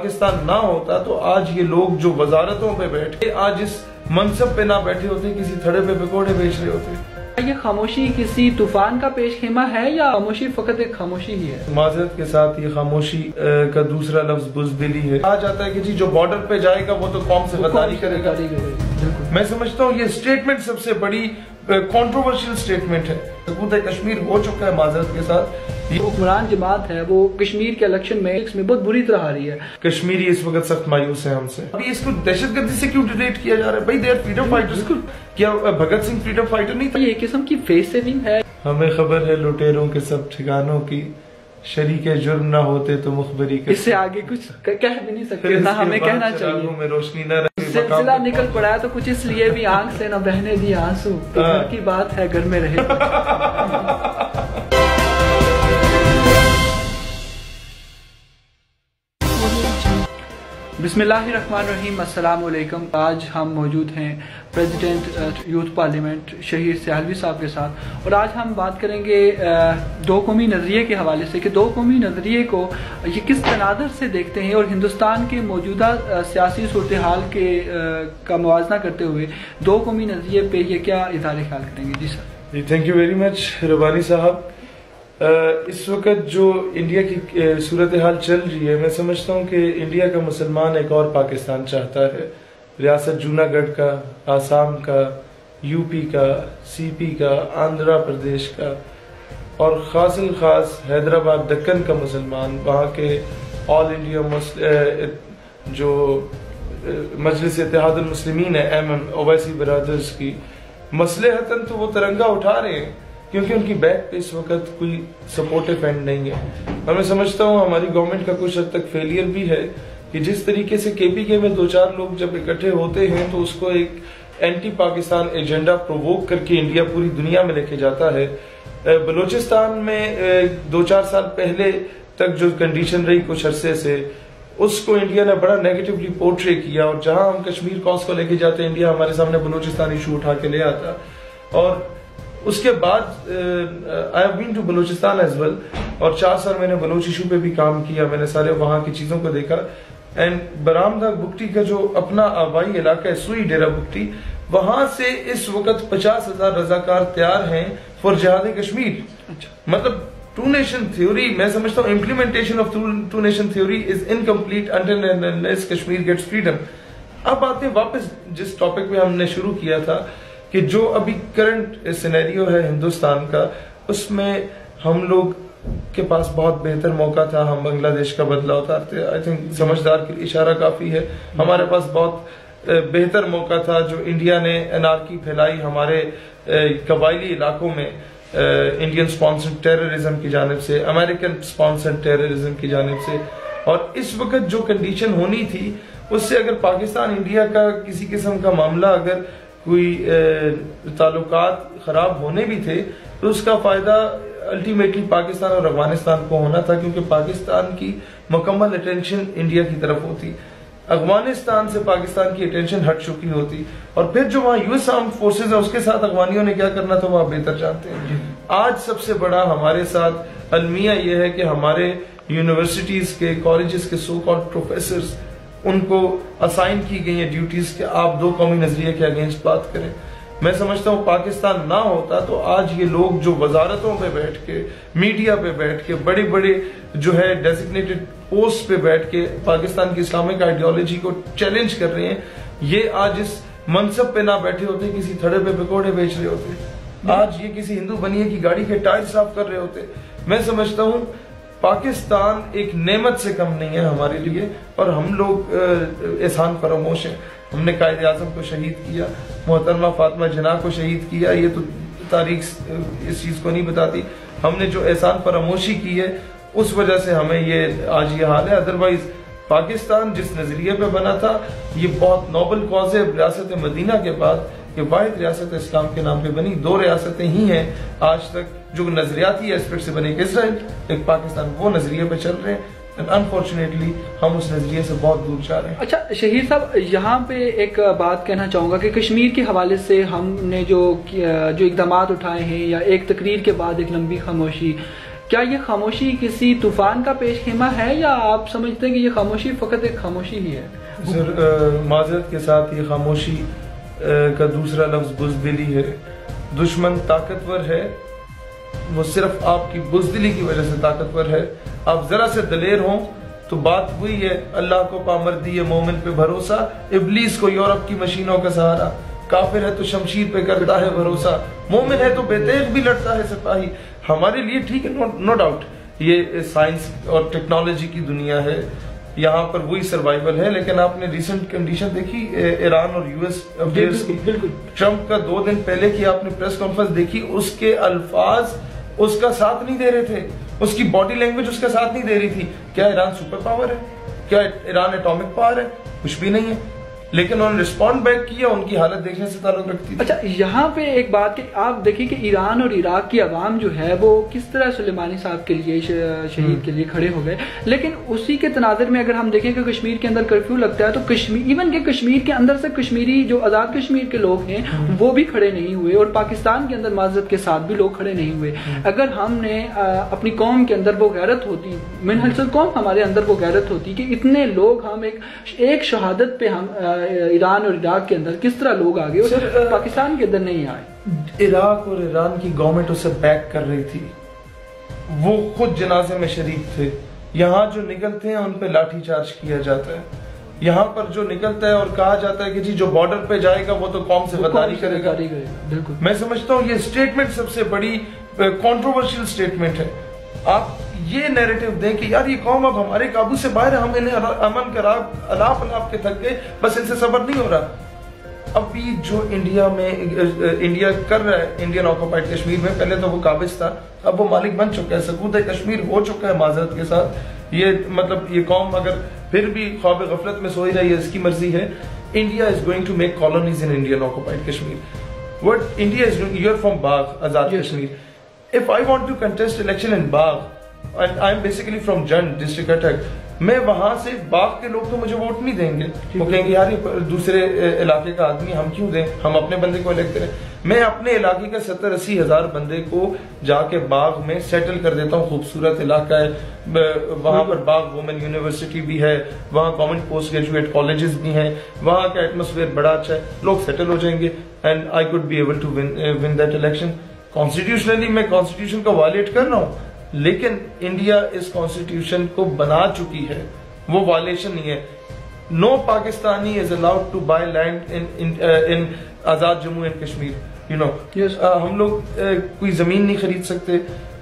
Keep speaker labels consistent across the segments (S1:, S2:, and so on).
S1: पाकिस्तान ना होता तो आज ये लोग जो वजारतों पे बैठे आज इस मनसब पे ना बैठे होते, किसी थड़े पे पकौड़े बेच रहे होते।
S2: ये खामोशी किसी तूफान का पेश खेमा है या खामोशी फकत एक खामोशी ही है?
S1: माजरत के साथ ये खामोशी का दूसरा लफ्ज बुज़दिली है। कहा जाता है कि जी जो बॉर्डर पे जाएगा वो तो कौम से गद्दारी करेगा। मैं समझता हूँ ये स्टेटमेंट सबसे बड़ी कंट्रोवर्शियल स्टेटमेंट है। सबूत कश्मीर हो चुका है माजरत के साथ।
S2: ये हुक्मरान जमात है वो कश्मीर के इलेक्शन में बहुत बुरी तरह हारी है।
S1: कश्मीरी इस वक्त सख्त मायूस है हमसे। अभी इसको दहशतगर्दी से क्यों डिटेक्ट किया जा रहा है? भाई दे आर फ्रीडम फाइटर्स। क्या भगत सिंह फ्रीडम फाइटर नहीं था?
S2: ये किस्म की फेस सेविंग है।
S1: हमें खबर है लुटेरों के सब ठिकानों की, शरीके जुर्म ना होते तो मुखबरी कर।
S2: इससे आगे कुछ कह भी नहीं सकते ना हमें कहना चाहिए।
S1: में रोशनी न रहे,
S2: सिलसिला निकल पड़ा है तो कुछ इसलिए भी आंख से न बहने दी आंसू, तो घर की बात है घर में रहे। बिस्मिल्लाहिर्रहमानिर्रहीम, अस्सलाम वालेकुम। आज हम मौजूद हैं प्रेसिडेंट यूथ पार्लियामेंट शहीद सियालवी साहब के साथ और आज हम बात करेंगे दो कौमी नज़रिए के हवाले से कि दो कौमी नज़रिए को ये किस तनादर से देखते हैं और हिंदुस्तान के मौजूदा सियासी सूरत हाल के का मुवाजना करते हुए दो कौमी नज़रिए पे ये क्या इज़हार ख्याल करेंगे? जी सर।
S1: जी thank you very much Rabbani sahab. इस वक्त जो इंडिया की सूरत हाल चल रही है, मैं समझता हूँ कि इंडिया का मुसलमान एक और पाकिस्तान चाहता है। रियासत जूनागढ़ का, आसाम का, यूपी का, सीपी का, आंध्र प्रदेश का और खास हैदराबाद दक्कन का मुसलमान, वहाँ के ऑल इंडिया जो मजलिस इत्तेहादुल मुस्लिमीन है, MM ओवैसी ब्रदर्स की, मसलहतन तो वो तिरंगा उठा रहे हैं क्योंकि उनकी बैक पे इस वक्त कोई सपोर्टिव एंड नहीं है। और मैं समझता हूँ हमारी गवर्नमेंट का कुछ हद तक फेलियर भी है कि जिस तरीके से KPK में 2-4 लोग जब इकट्ठे होते हैं तो उसको एक एंटी पाकिस्तान एजेंडा प्रोवोक करके इंडिया पूरी दुनिया में लेके जाता है। बलूचिस्तान में 2-4 साल पहले तक जो कंडीशन रही कुछ अरसे से, उसको इंडिया ने बड़ा नेगेटिवली पोर्ट्रे किया और जहां हम कश्मीर कॉज को लेके जाते इंडिया हमारे सामने बलूचिस्तान इशू उठा के ले आता। और उसके बाद I have been to Balochistan as well और 4 साल मैंने बलूच इशू पे भी काम किया। मैंने सारे वहां की चीजों को देखा। एंड बरामदा बुगटी का जो अपना आबाई इलाका है सुई डेरा बुगटी, वहां से इस वक्त 50,000 रजाकार तैयार हैं फॉर जिहाद कश्मीर। मतलब टू नेशन थ्योरी, मैं समझता हूँ implementation of two nation theory is incomplete until and unless Kashmir gets freedom. अब आते हैं वापस जिस टॉपिक में हमने शुरू किया था कि जो अभी करंट सिनेरियो है हिंदुस्तान का, उसमें हम लोग के पास बहुत बेहतर मौका था। हम बांग्लादेश का बदला उतारते, आई थिंक समझदार के लिए इशारा काफी है। हमारे पास बहुत बेहतर मौका था। जो इंडिया ने एनार्की फैलाई हमारे कबायली इलाकों में, इंडियन स्पॉन्सर्ड टेररिज्म की जानिब से, अमेरिकन स्पॉन्सर्ड टेररिज्म की जानिब से, और इस वक्त जो कंडीशन होनी थी उससे अगर पाकिस्तान इंडिया का किसी किस्म का मामला, अगर कोई ताल्लुकात खराब होने भी थे तो उसका फायदा अल्टीमेटली पाकिस्तान और अफगानिस्तान को होना था, क्योंकि पाकिस्तान की मुकम्मल अटेंशन इंडिया की तरफ होती, अफगानिस्तान से पाकिस्तान की अटेंशन हट चुकी होती। और फिर जो वहाँ US आर्म्ड फोर्सेज है उसके साथ अफगानियों ने क्या करना था वहाँ बेहतर जानते हैं। आज सबसे बड़ा हमारे साथ अलमिया यह है कि हमारे यूनिवर्सिटीज के, कॉलेजेस के सो कॉल्ड प्रोफेसर्स, उनको असाइन की गई है ड्यूटीज के आप दो कौमी नजरिए के अगेंस्ट बात करें। मैं समझता हूँ पाकिस्तान ना होता तो आज ये लोग जो वजारतों पे बैठ के, मीडिया पे बैठ के, बड़े बड़े जो है डेजिग्नेटेड पोस्ट पे बैठ के पाकिस्तान की इस्लामिक आइडियोलॉजी को चैलेंज कर रहे हैं, ये आज इस मनसब पे ना बैठे होते, किसी थड़े पे पकौड़े बेच रहे होते। आज ये किसी हिंदू बनिए की गाड़ी के टायर साफ कर रहे होते। मैं समझता हूँ पाकिस्तान एक नेमत से कम नहीं है हमारे लिए और हम लोग एहसान फरामोश हैं। हमने कायद आजम को शहीद किया, मोहतरमा फातिमा जिन्ना को शहीद किया, ये तो तारीख इस चीज को नहीं बताती। हमने जो एहसान फरामोशी की है उस वजह से हमें ये आज ये हाल है। अदरवाइज पाकिस्तान जिस नजरिए पे बना था ये बहुत नोबल कॉज है। रियासत मदीना के बाद ये वाहिद रियासत इस्लाम के नाम पे बनी 2 रियासतें ही हैं आज तक जो नजरियाती एस्पेक्ट से बने, इसराइल एक पाकिस्तान, वो नजरिए पे चल रहे हैं। अनफॉर्चुनेटली हम उस नजरिए से बहुत दूर जा रहे हैं।
S2: अच्छा शहीद साहब, यहाँ पे एक बात कहना चाहूंगा कि कश्मीर के हवाले से हमने जो इकदाम उठाए हैं या एक तकरीर के बाद एक लंबी खामोशी, क्या ये खामोशी किसी तूफान का पेशखेमा है, या आप समझते हैं कि ये खामोशी फकत एक खामोशी ही है?
S1: सर माजरत के साथ ये खामोशी का दूसरा लफ्ज बुज़दिली है। दुश्मन ताकतवर है, वो सिर्फ आपकी बुज़दिली की वजह से ताकतवर है। आप जरा से दलेर हों तो बात हुई है, अल्लाह को पामर्दी है, मोमिन पे भरोसा, इब्लीस को यूरोप की मशीनों का सहारा, काफिर है तो शमशीर पे करता है भरोसा, मोमिन है तो बेतेग भी लड़ता है सिपाही। हमारे लिए ठीक है, नो डाउट, ये साइंस और टेक्नोलॉजी की दुनिया है, यहाँ पर वही सर्वाइवल है। लेकिन आपने रिसेंट कंडीशन देखी ईरान और यूएस अफेयर्स की? ट्रंप का 2 दिन पहले की आपने प्रेस कॉन्फ्रेंस देखी, उसके अल्फाज उसका साथ नहीं दे रहे थे, उसकी बॉडी लैंग्वेज उसका साथ नहीं दे रही थी। क्या ईरान सुपर पावर है? क्या ईरान एटॉमिक पावर है? कुछ भी नहीं है। लेकिन उन्होंने रिस्पॉन्ड बैक किया, उनकी हालत देखने से ताल्लुक रखती थी।
S2: अच्छा, यहाँ पे एक बात कि आप देखिए कि ईरान और इराक की आवाम जो है वो किस तरह सुलेमानी साहब के लिए, शहीद के लिए खड़े हो गए। लेकिन उसी के तनाज़ुर में अगर हम देखें कि कश्मीर के अंदर कर्फ्यू लगता है तो कश्मीर, इवन के कश्मीर के अंदर से कश्मीरी जो आज़ाद कश्मीर के लोग हैं वो भी खड़े नहीं हुए, और पाकिस्तान के अंदर माजरत के साथ भी लोग खड़े नहीं हुए। अगर हमने अपनी कौम के अंदर वो गैरत होती, मिनहल कौम हमारे अंदर वो गैरत होती कि इतने लोग, हम एक शहादत पे हम ईरान और इराक के अंदर किस तरह लोग आ गए और पाकिस्तान के अंदर नहीं आए।
S1: इराक और ईरान की गवर्नमेंट उसे बैक कर रही थी, वो खुद जनाजे में शरीक थे। यहाँ जो निकलते हैं उन पे लाठीचार्ज किया जाता है। यहाँ पर जो निकलता है और कहा जाता है कि जी जो बॉर्डर पे जाएगा वो तो कौम से गद्दारी करेगा।
S2: बिल्कुल,
S1: मैं समझता हूँ ये स्टेटमेंट सबसे बड़ी कंट्रोवर्शियल स्टेटमेंट है। आप ये नैरेटिव दें कि यार ये कौम अब हमारे काबू से बाहर है, हम इन्हें अमन का अलाप के थक गए, बस इनसे सबर नहीं हो रहा। अभी जो इंडिया कर रहा है, इंडियन ऑक्युपाइड कश्मीर में, पहले तो वो काबिज था, अब वो मालिक बन चुका है, सकूत कश्मीर हो चुका है माजरत के साथ। ये मतलब ये कौम अगर फिर भी ख्वाब गफलत में सोई रही है, इसकी मर्जी है। India is going to make colonies in Indian occupied Kashmir. What India is doing, you are from Bagh, Azad Kashmir. If I want to contest election in Bagh, and I'm basically from Jand district Attock, मैं वहां से बाग के लोग तो मुझे वोट नहीं देंगे, वो कहेंगे यार ये दूसरे इलाके का आदमी, हम क्यों दें, हम अपने बंदे को इलेक्ट करें। मैं अपने इलाके का 70-80 हजार बंदे को जाके बाग में सेटल कर देता हूँ। खूबसूरत इलाका है, वहां पर बाग वुमेन यूनिवर्सिटी भी है, वहाँ गवर्नमेंट पोस्ट ग्रेजुएट कॉलेजेस भी हैं, वहाँ का एटमोसफेयर बड़ा अच्छा है, लोग सेटल हो जाएंगे and I could be able to win that election. Constitutionally मैं कॉन्स्टिट्यूशन को वायलेट कर रहा हूँ, लेकिन इंडिया इस कॉन्स्टिट्यूशन को बना चुकी है, वो वायलेशन नहीं है। No Pakistani is allowed to buy land in Azad Jammu and Kashmir, you know. हम लोग कोई जमीन नहीं खरीद सकते,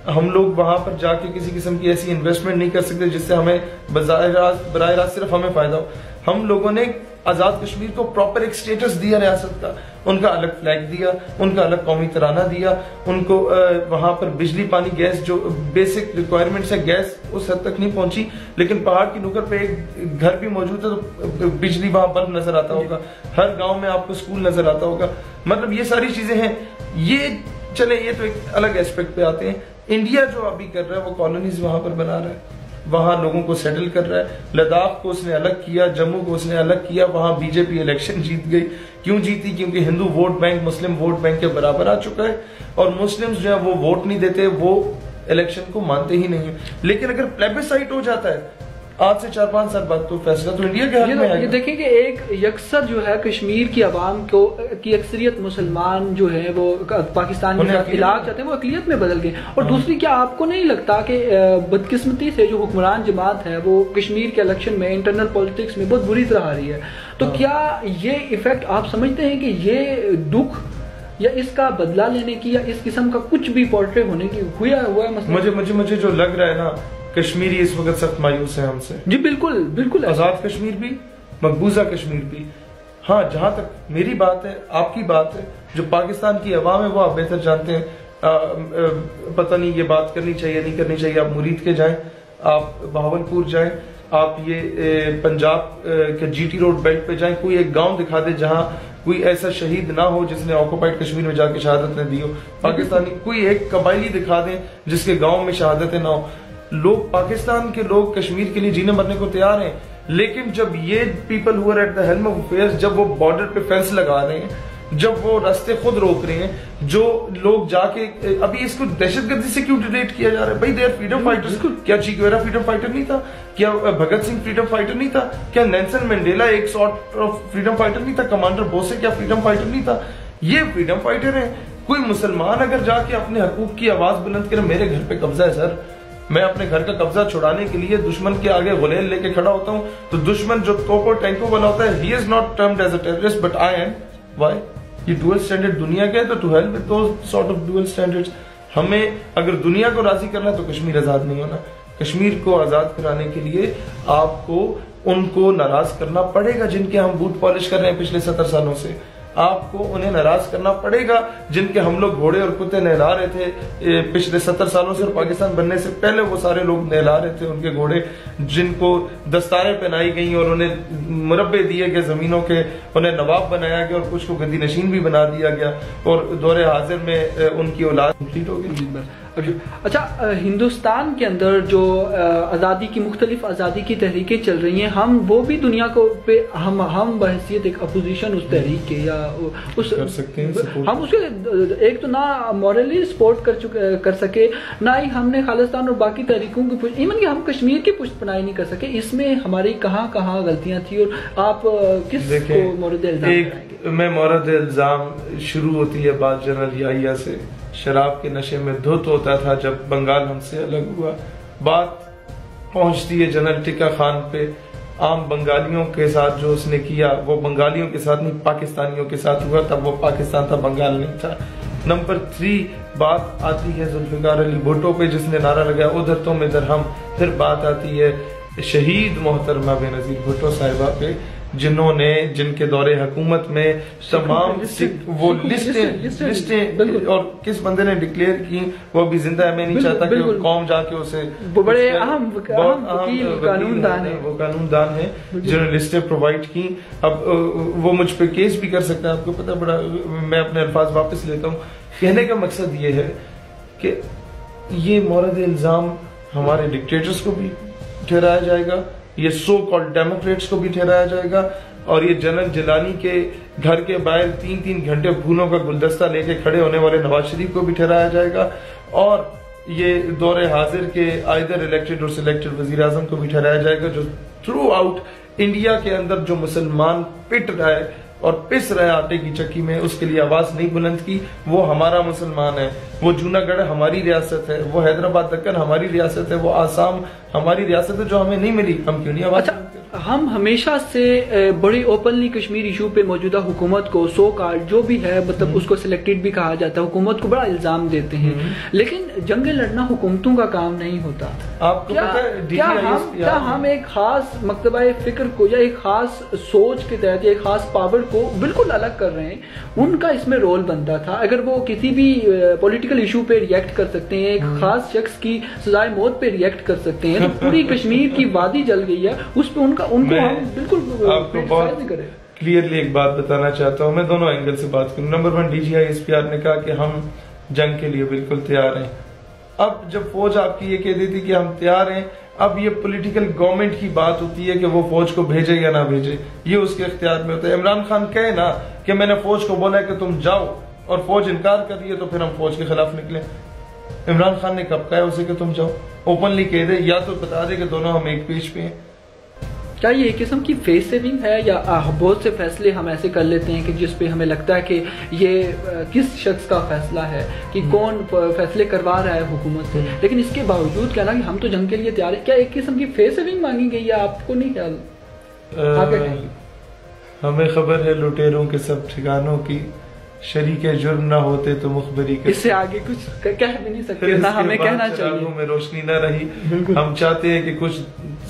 S1: हम लोग वहां पर जाके किसी किस्म की ऐसी इन्वेस्टमेंट नहीं कर सकते जिससे हमें बराह रास्त सिर्फ हमें फायदा हो। हम लोगों ने आजाद कश्मीर को प्रॉपर एक स्टेटस दिया रियासत का, उनका अलग फ्लैग दिया, उनका अलग कौमी तराना दिया, उनको वहां पर बिजली पानी गैस जो बेसिक रिक्वायरमेंट्स है, गैस उस हद तक नहीं पहुंची, लेकिन पहाड़ की नुकर पे एक घर भी मौजूद है तो बिजली वहां बल्ब नजर आता होगा, हर गांव में आपको स्कूल नजर आता होगा। मतलब ये सारी चीजें हैं। ये चले, ये तो एक अलग एस्पेक्ट पे आते हैं। इंडिया जो अभी कर रहा है वो कॉलोनीज वहां पर बना रहा है, वहां लोगों को सेटल कर रहा है। लद्दाख को उसने अलग किया, जम्मू को उसने अलग किया, वहां बीजेपी इलेक्शन जीत गई। क्यों जीती? क्योंकि हिंदू वोट बैंक मुस्लिम वोट बैंक के बराबर आ चुका है, और मुस्लिम्स जो है वो वोट नहीं देते, वो इलेक्शन को मानते ही नहीं है। लेकिन अगर प्लेबिसाइट हो जाता है आज से 4-5 साल बाद, तो फैसला तो इंडिया के हाथ में है।
S2: ये देखिए कि एक यकसर जो है कश्मीर की आवाम को की अक्सरियत मुसलमान जो है वो पाकिस्तान के साथ इलाज चाहते हैं, वो अकलियत में बदल गए। और दूसरी, क्या आपको नहीं लगता कि बदकिस्मती से जो हुक्मरान जमात है वो कश्मीर के इलेक्शन में, इंटरनल पॉलिटिक्स में बहुत बुरी तरह आ रही है? तो क्या ये इफेक्ट आप समझते हैं कि ये दुख या इसका बदला लेने की या इस किस्म का कुछ भी पोर्ट्रे होने की हुआ है?
S1: मुझे जो लग रहा है ना, कश्मीरी इस वक्त सख्त मायूस है हमसे।
S2: जी बिल्कुल बिल्कुल,
S1: आजाद कश्मीर भी, मकबूजा कश्मीर भी। हाँ, जहां तक मेरी बात है, आपकी बात है, जो पाकिस्तान की अवाम है वो आप बेहतर जानते हैं। पता नहीं ये बात करनी चाहिए नहीं करनी चाहिए। आप मुरीद के जाएं, आप बहावलपुर जाएं, आप ये पंजाब के जीटी रोड बेल्ट पे जाएं, कोई एक गांव दिखा दे जहां कोई ऐसा शहीद ना हो जिसने ऑक्युपाइड कश्मीर में जाके शहादत न दी हो। पाकिस्तानी कोई एक कबायली दिखा दें जिसके गांव में शहादतें ना हो। लोग, पाकिस्तान के लोग कश्मीर के लिए जीने मरने को तैयार हैं, लेकिन जब ये people who are at the helm of affairs, जब वो बॉर्डर पे फेंस लगा रहे हैं, जब वो रास्ते खुद रोक रहे हैं, जो लोग जाके अभी इसको दहशतगर्दी से क्यों रिलेट किया जा रहा है? भाई दे आर फ्रीडम फाइटर्स। क्या चे गुवेरा फ्रीडम फाइटर नहीं था? क्या भगत सिंह फ्रीडम फाइटर नहीं था? क्या नेल्सन मंडेला एक सॉर्ट ऑफ फ्रीडम फाइटर नहीं था? कमांडर बोसे क्या फ्रीडम फाइटर नहीं था? ये फ्रीडम फाइटर है। कोई मुसलमान अगर जाके अपने हकूक की आवाज बुलंद करे, मेरे घर पे कब्जा है सर, मैं अपने घर का कब्जा छुड़ाने के लिए दुश्मन के आगे गुलेल लेके खड़ा होता हूँ, तो दुश्मन जो तोपों टैंकों वाला होता है, he is not termed as a terrorist but I am. Why? ये डुअल स्टैंडर्ड दुनिया के है, तो to help with those sort of dual standards. हमें अगर दुनिया को राजी करना है तो कश्मीर आजाद नहीं होना। कश्मीर को आजाद कराने के लिए आपको उनको नाराज करना पड़ेगा जिनके हम बूट पॉलिश कर रहे हैं पिछले 70 सालों से। आपको उन्हें नाराज करना पड़ेगा जिनके हम लोग घोड़े और कुत्ते नहला रहे थे पिछले 70 सालों से, और पाकिस्तान बनने से पहले वो सारे लोग नहला रहे थे उनके घोड़े, जिनको दस्तारें पहनाई गई और उन्हें मुरब्बे दिए गए जमीनों के, उन्हें नवाब बनाया गया और कुछ को गद्दी नशीन भी बना दिया गया, और दौरे हाजिर में उनकी औलाद कंप्लीट हो गई।
S2: अच्छा, हिंदुस्तान के अंदर जो आज़ादी की मुख्तलिफ आज़ादी की तहरीकें चल रही हैं, हम वो भी दुनिया को पे हम बहसीत एक अपोजिशन उस तहरीक के या उस
S1: कर सकते हैं,
S2: हम उसके एक तो ना मॉरली सपोर्ट कर सके, ना ही हमने खालिस्तान और बाकी तहरीकों की इवन कि हम कश्मीर की पुष्टपनाई नहीं कर सके। इसमें हमारी कहाँ गलतियां थी और आप किसको मोरद इल्जाम?
S1: मैं मोरद इल्जाम शुरू होती है बात जनरल याहिया से। शराब के नशे में धुत होता था जब बंगाल हमसे अलग हुआ। बात पहुंचती है जनरल टिक्का खान पे। आम बंगालियों के साथ जो उसने किया वो बंगालियों के साथ नहीं, पाकिस्तानियों के साथ हुआ। तब वो पाकिस्तान था, बंगाल नहीं था। नंबर 3 बात आती है जुल्फिकार अली भुट्टो पे जिसने नारा लगाया उधर तो इधर हम। फिर बात आती है शहीद मोहतरमा बेनजीर भुट्टो साहिबा पे, जिनके दौरे हुकूमत में तमाम वो लिस्टें और किस बंदे ने डिक्लेयर की वो भी जिंदा है। मैं नहीं चाहता कि कौम जाके उसे,
S2: बड़े अहम कानूनदान है,
S1: वो कानूनदान है जिन्होंने लिस्टें प्रोवाइड की। अब वो मुझ पे केस भी कर सकता है, आपको पता। बड़ा मैं अपने अल्फाज वापस लेता हूँ। कहने का मकसद ये है कि ये मोरद इल्जाम हमारे डिक्टेटर्स को भी ठहराया जाएगा, ये सो कॉल्ड डेमोक्रेट्स को भी ठहराया जाएगा, और ये जनरल जिलानी के घर के बाहर 3-3 घंटे फूलों का गुलदस्ता लेके खड़े होने वाले नवाज शरीफ को भी ठहराया जाएगा, और ये दौरे हाजिर के आइदर इलेक्टेड और सिलेक्टेड वजीर आजम को भी ठहराया जाएगा जो थ्रू आउट इंडिया के अंदर जो मुसलमान पिट रहा है और पिस रहा है आटे की चक्की में, उसके लिए आवाज नहीं बुलंद की। वो हमारा मुसलमान है, वो जूनागढ़ हमारी रियासत है, वो हैदराबाद दक्कन हमारी रियासत है, वो आसाम हमारी रियासत है जो हमें नहीं मिली। हम क्यों नहीं आवाज?
S2: हम हमेशा से बड़ी ओपनली कश्मीर इशू पे मौजूदा हुकूमत को सो कार्ड जो भी है, मतलब उसको सिलेक्टेड भी कहा जाता है, हुकूमत को बड़ा इल्जाम देते हैं, लेकिन जंग लड़ना हुकूमतों का काम नहीं होता।
S1: आपको पता है
S2: क्या हम एक खास मकतबा फिक्र को या एक खास सोच के तहत या एक खास पावर को बिल्कुल अलग कर रहे हैं? उनका इसमें रोल बनता था। अगर वो किसी भी पॉलिटिकल इशू पे रिएक्ट कर सकते हैं, एक खास शख्स की सजाए मौत पे रिएक्ट कर सकते हैं, तो पूरी कश्मीर की वादी जल गई है, उस पे उनको हम बिल्कुल
S1: आपको बहुत क्लियरली एक बात बताना चाहता हूँ। मैं दोनों एंगल से बात करूँ। नंबर 1, DGI SPR ने कहा कि हम जंग के लिए बिल्कुल तैयार हैं। अब जब फौज आपकी ये कह देती कि हम तैयार हैं, अब ये पॉलिटिकल गवर्नमेंट की बात होती है कि वो फौज को भेजे या ना भेजे, ये उसके इख्तियार में होता है। इमरान खान कहे ना कि मैंने फौज को बोला है कि तुम जाओ, और फौज इनकार कर रही है, तो फिर हम फौज के खिलाफ निकले। इमरान खान ने कब कहा है उसे कि तुम जाओ? ओपनली कह दे, या तो बता दे कि दोनों हम एक पेज पे हैं।
S2: क्या ये एक किस्म की फेस सेविंग है, या बहुत से फैसले हम ऐसे कर लेते हैं कि जिस पे हमें लगता है कि ये किस शख्स का फैसला है, कि कौन फैसले करवा रहा है हुकूमत से, लेकिन इसके बावजूद कहना कि हम तो जंग के लिए तैयार है, क्या एक किस्म की फेस सेविंग मांगी गई है? आपको नहीं ख्याल?
S1: हमें खबर है लुटेरों के सब ठिकानों की, शरीके जुर्म ना होते तो मुखबरी के।
S2: इससे आगे कुछ कह भी नहीं सकते ना, हमें कहना चाहिए।
S1: में रोशनी ना रही। हम चाहते हैं कि कुछ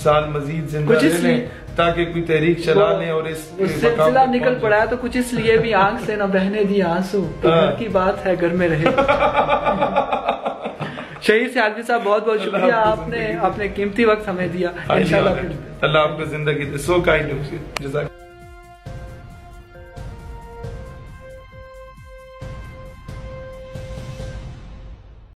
S1: साल मजीद जिंदा रहें ताकि कोई तहरीक चला लें, और इस
S2: सिलसिला निकल पड़ा है तो कुछ इसलिए भी आंख से न बहने दी आंसू, तो घर की बात है घर में रहे। शहीद सियालवी साहब, बहुत बहुत शुक्रिया, आपने अपने कीमती वक्त हमें दिया। इंशाल्लाह
S1: अल्लाह आपको जिंदगी दे। So kind of you.